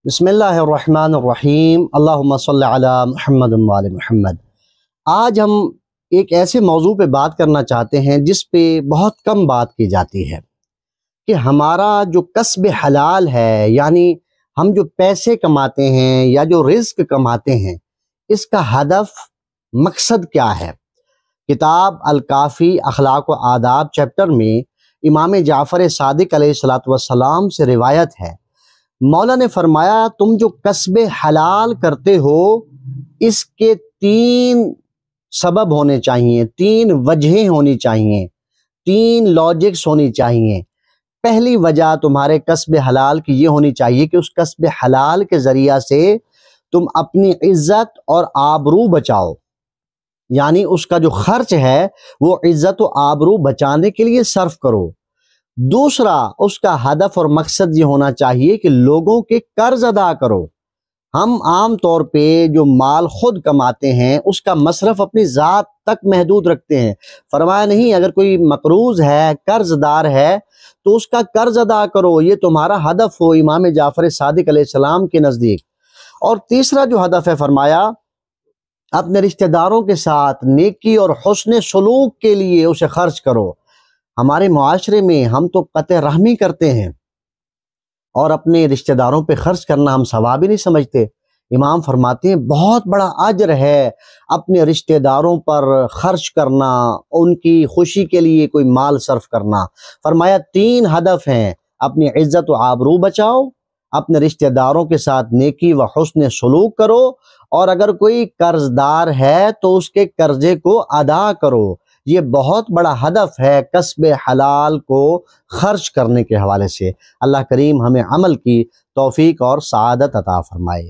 بسم اللہ الرحمن الرحیم اللہم صلی علی محمد وعلی محمد۔ آج ہم ایک ایسے موضوع پہ بات کرنا چاہتے ہیں جس پہ بہت کم بات کی جاتی ہے کہ ہمارا جو کسب حلال ہے، یعنی ہم جو پیسے کماتے ہیں یا جو رزق کماتے ہیں، اس کا ہدف مقصد کیا ہے۔ کتاب الکافی اخلاق و آداب چیپٹر میں امام جعفر صادق علیہ السلام سے روایت ہے، مولا نے فرمایا تم جو کسب حلال کرتے ہو اس کے 3 سبب ہونے چاہیے، 3 وجہیں ہونی چاہیے، 3 لاجکس ہونی چاہیے۔ پہلی وجہ تمہارے کسب حلال کی یہ ہونی چاہیے کہ اس کسب حلال کے ذریعہ سے تم اپنی عزت اور آبرو بچاؤ، یعنی اس کا جو خرچ ہے وہ عزت و آبرو بچانے کے لیے صرف کرو۔ دوسرا اس کا ہدف اور مقصد یہ ہونا چاہیے کہ لوگوں کے قرض ادا کرو۔ ہم عام طور پہ جو مال خود کماتے ہیں اس کا مصرف اپنی ذات تک محدود رکھتے ہیں۔ فرمایا نہیں، اگر کوئی مقروض ہے، قرض دار ہے تو اس کا قرض ادا کرو، یہ تمہارا ہدف ہو امام جعفر صادق علیہ السلام کے نزدیک۔ اور تیسرا جو ہدف ہے، فرمایا اپنے رشتہ داروں کے ساتھ نیکی اور حسن سلوک کے لیے اسے خرچ کرو۔ ہمارے معاشرے میں ہم تو قطع رحمی کرتے ہیں اور اپنے رشتہ داروں پہ خرچ کرنا ہم ثواب ہی نہیں سمجھتے۔ امام فرماتے ہیں بہت بڑا اجر ہے اپنے رشتہ داروں پر خرچ کرنا، ان کی خوشی کے لیے کوئی مال صرف کرنا۔ فرمایا 3 ہدف ہیں، اپنی عزت و آبرو بچاؤ، اپنے رشتہ داروں کے ساتھ نیکی و حسن سلوک کرو، اور اگر کوئی قرض دار ہے تو اس کے قرضے کو ادا کرو۔ یہ بہت بڑا ہدف ہے کسب حلال کو خرچ کرنے کے حوالے سے۔ اللہ کریم ہمیں عمل کی توفیق اور سعادت عطا فرمائے۔